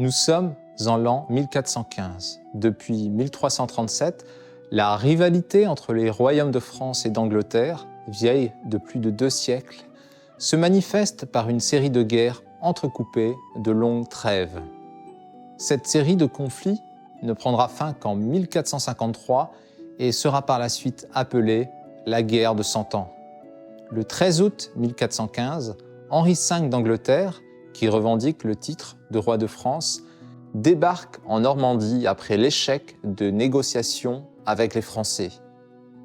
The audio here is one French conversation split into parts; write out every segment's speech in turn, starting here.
Nous sommes en l'an 1415. Depuis 1337, la rivalité entre les royaumes de France et d'Angleterre, vieille de plus de 2 siècles, se manifeste par une série de guerres entrecoupées de longues trêves. Cette série de conflits ne prendra fin qu'en 1453 et sera par la suite appelée la guerre de 100 ans. Le 13 août 1415, Henri V d'Angleterre, qui revendique le titre de roi de France, débarque en Normandie après l'échec de négociations avec les Français.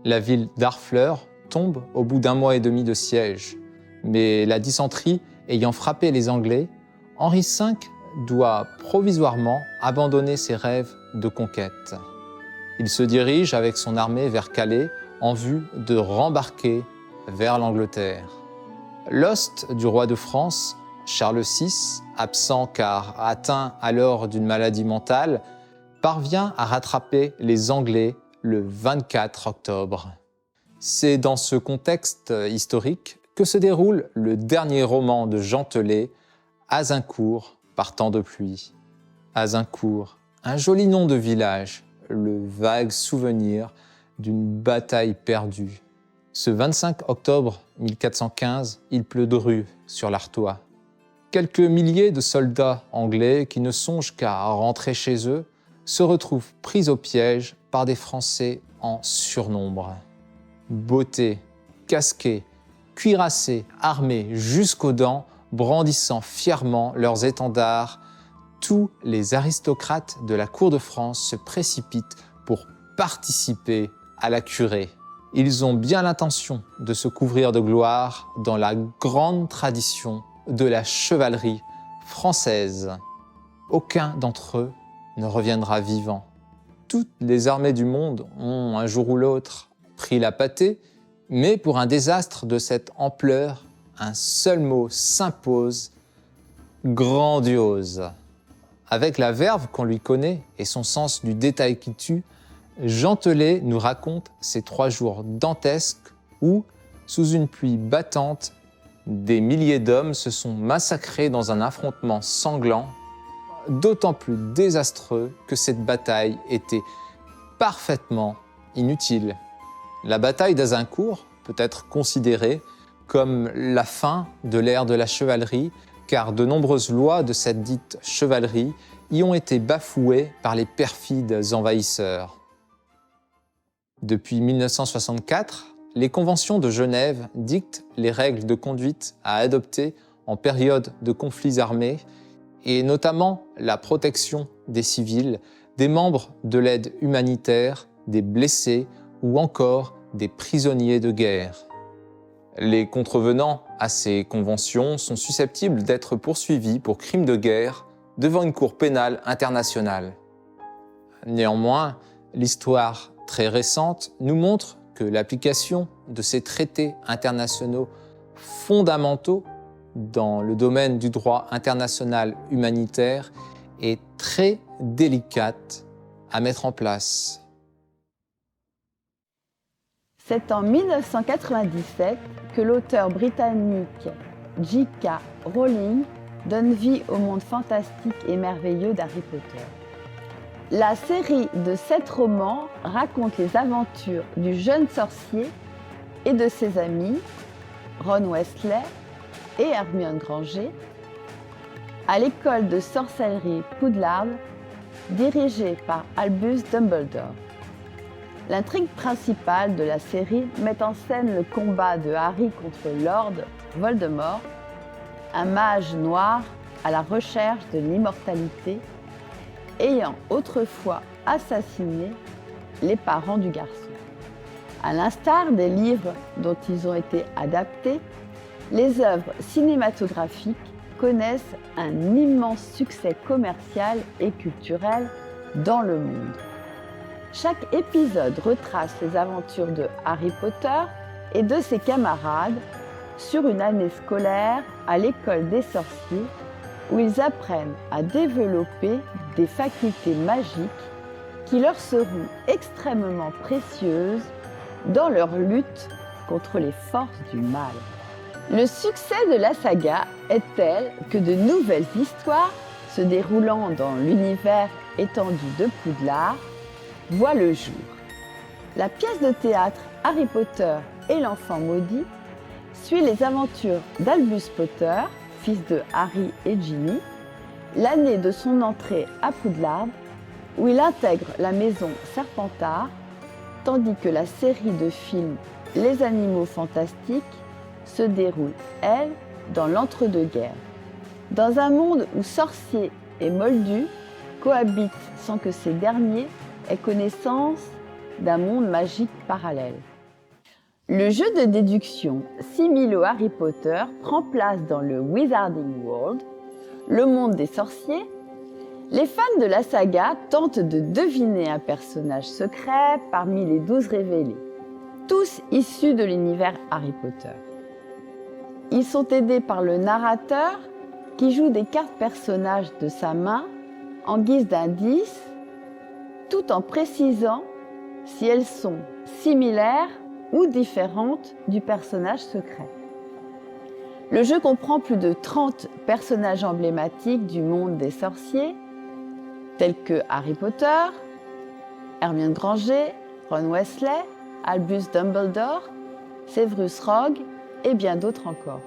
La ville d'Harfleur tombe au bout d'1 mois et demi de siège, mais la dysenterie ayant frappé les Anglais, Henri V doit provisoirement abandonner ses rêves de conquête. Il se dirige avec son armée vers Calais en vue de rembarquer vers l'Angleterre. L'host du roi de France, Charles VI, absent car atteint alors d'une maladie mentale, parvient à rattraper les Anglais le 24 octobre. C'est dans ce contexte historique que se déroule le dernier roman de Jean Telet, Azincourt par temps de pluie. Azincourt, un joli nom de village, le vague souvenir d'une bataille perdue. Ce 25 octobre 1415, il pleut dru sur l'Artois. Quelques milliers de soldats anglais qui ne songent qu'à rentrer chez eux se retrouvent pris au piège par des Français en surnombre. Bottés, casqués, cuirassés, armés jusqu'aux dents, brandissant fièrement leurs étendards, tous les aristocrates de la cour de France se précipitent pour participer à la curée. Ils ont bien l'intention de se couvrir de gloire dans la grande tradition de la chevalerie française. Aucun d'entre eux ne reviendra vivant. Toutes les armées du monde ont un jour ou l'autre pris la pâtée, mais pour un désastre de cette ampleur, un seul mot s'impose, grandiose. Avec la verve qu'on lui connaît et son sens du détail qui tue, Jean Telet nous raconte ces 3 jours dantesques où, sous une pluie battante, des milliers d'hommes se sont massacrés dans un affrontement sanglant, d'autant plus désastreux que cette bataille était parfaitement inutile. La bataille d'Azincourt peut être considérée comme la fin de l'ère de la chevalerie, car de nombreuses lois de cette dite chevalerie y ont été bafouées par les perfides envahisseurs. Depuis 1964, les conventions de Genève dictent les règles de conduite à adopter en période de conflits armés et notamment la protection des civils, des membres de l'aide humanitaire, des blessés ou encore des prisonniers de guerre. Les contrevenants à ces conventions sont susceptibles d'être poursuivis pour crimes de guerre devant une cour pénale internationale. Néanmoins, l'histoire très récente nous montre que l'application de ces traités internationaux fondamentaux dans le domaine du droit international humanitaire est très délicate à mettre en place. C'est en 1997 que l'auteur britannique J.K. Rowling donne vie au monde fantastique et merveilleux d'Harry Potter. La série de 7 romans raconte les aventures du jeune sorcier et de ses amis, Ron Weasley et Hermione Granger, à l'école de sorcellerie Poudlard, dirigée par Albus Dumbledore. L'intrigue principale de la série met en scène le combat de Harry contre Lord Voldemort, un mage noir à la recherche de l'immortalité, ayant autrefois assassiné les parents du garçon. À l'instar des livres dont ils ont été adaptés, les œuvres cinématographiques connaissent un immense succès commercial et culturel dans le monde. Chaque épisode retrace les aventures de Harry Potter et de ses camarades sur une année scolaire à l'école des sorciers où ils apprennent à développer des facultés magiques qui leur seront extrêmement précieuses dans leur lutte contre les forces du mal. Le succès de la saga est tel que de nouvelles histoires se déroulant dans l'univers étendu de Poudlard, voit le jour. La pièce de théâtre Harry Potter et l'enfant maudit suit les aventures d'Albus Potter, fils de Harry et Ginny, l'année de son entrée à Poudlard, où il intègre la maison Serpentard, tandis que la série de films Les Animaux Fantastiques se déroule, elle, dans l'entre-deux-guerres. Dans un monde où sorciers et moldus cohabitent sans que ces derniers aient connaissance d'un monde magique parallèle. Le jeu de déduction similaire au Harry Potter prend place dans le Wizarding World, le monde des sorciers. Les fans de la saga tentent de deviner un personnage secret parmi les 12 révélés, tous issus de l'univers Harry Potter. Ils sont aidés par le narrateur qui joue des cartes personnages de sa main en guise d'indice, tout en précisant si elles sont similaires ou différentes du personnage secret. Le jeu comprend plus de 30 personnages emblématiques du monde des sorciers, tels que Harry Potter, Hermione Granger, Ron Weasley, Albus Dumbledore, Severus Rogue et bien d'autres encore.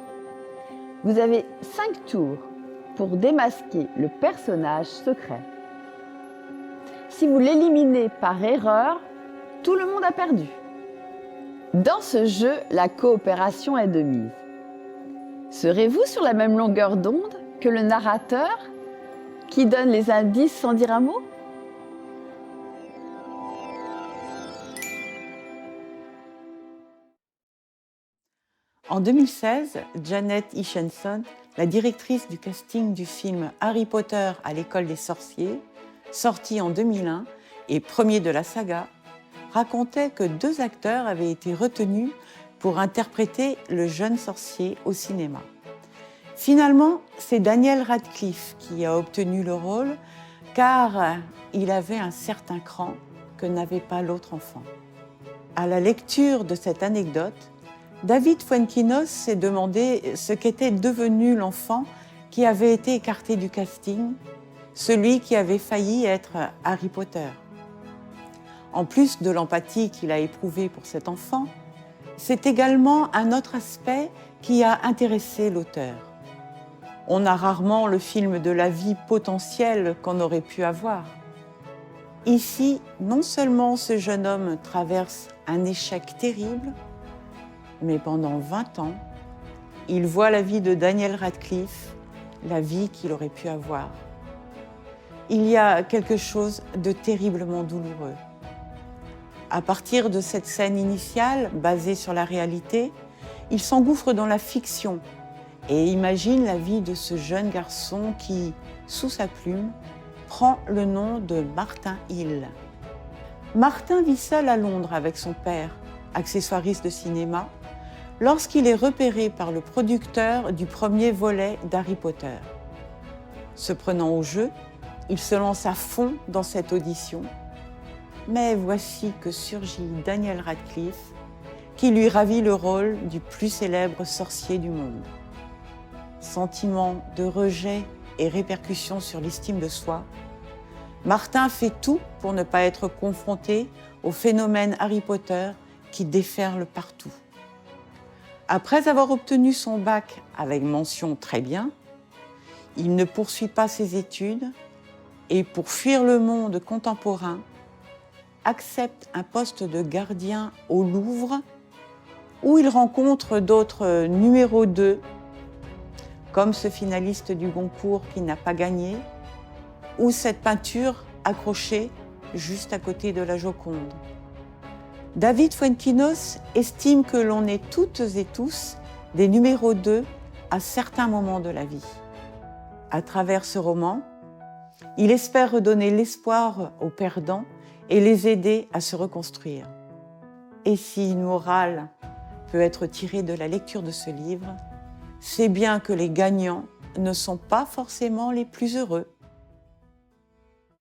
Vous avez 5 tours pour démasquer le personnage secret. Si vous l'éliminez par erreur, tout le monde a perdu. Dans ce jeu, la coopération est de mise. Serez-vous sur la même longueur d'onde que le narrateur qui donne les indices sans dire un mot ? En 2016, Janet Hutchinson, la directrice du casting du film Harry Potter à l'école des sorciers, sorti en 2001 et premier de la saga, racontait que 2 acteurs avaient été retenus pour interpréter le jeune sorcier au cinéma. Finalement, c'est Daniel Radcliffe qui a obtenu le rôle car il avait un certain cran que n'avait pas l'autre enfant. À la lecture de cette anecdote, David Fuenquinos s'est demandé ce qu'était devenu l'enfant qui avait été écarté du casting, celui qui avait failli être Harry Potter. En plus de l'empathie qu'il a éprouvée pour cet enfant, c'est également un autre aspect qui a intéressé l'auteur. On a rarement le film de la vie potentielle qu'on aurait pu avoir. Ici, non seulement ce jeune homme traverse un échec terrible, mais pendant 20 ans, il voit la vie de Daniel Radcliffe, la vie qu'il aurait pu avoir. Il y a quelque chose de terriblement douloureux. À partir de cette scène initiale, basée sur la réalité, il s'engouffre dans la fiction et imagine la vie de ce jeune garçon qui, sous sa plume, prend le nom de Martin Hill. Martin vit seul à Londres avec son père, accessoiriste de cinéma, lorsqu'il est repéré par le producteur du premier volet d'Harry Potter. Se prenant au jeu, il se lance à fond dans cette audition. Mais voici que surgit Daniel Radcliffe, qui lui ravit le rôle du plus célèbre sorcier du monde. Sentiment de rejet et répercussions sur l'estime de soi, Martin fait tout pour ne pas être confronté au phénomène Harry Potter qui déferle partout. Après avoir obtenu son bac avec mention très bien, il ne poursuit pas ses études et pour fuir le monde contemporain, accepte un poste de gardien au Louvre où il rencontre d'autres numéros 2, comme ce finaliste du Goncourt qui n'a pas gagné, ou cette peinture accrochée juste à côté de la Joconde. David Fuenquinos estime que l'on est toutes et tous des numéros 2 à certains moments de la vie. À travers ce roman, il espère redonner l'espoir aux perdants et les aider à se reconstruire. Et si une morale peut être tirée de la lecture de ce livre, c'est bien que les gagnants ne sont pas forcément les plus heureux.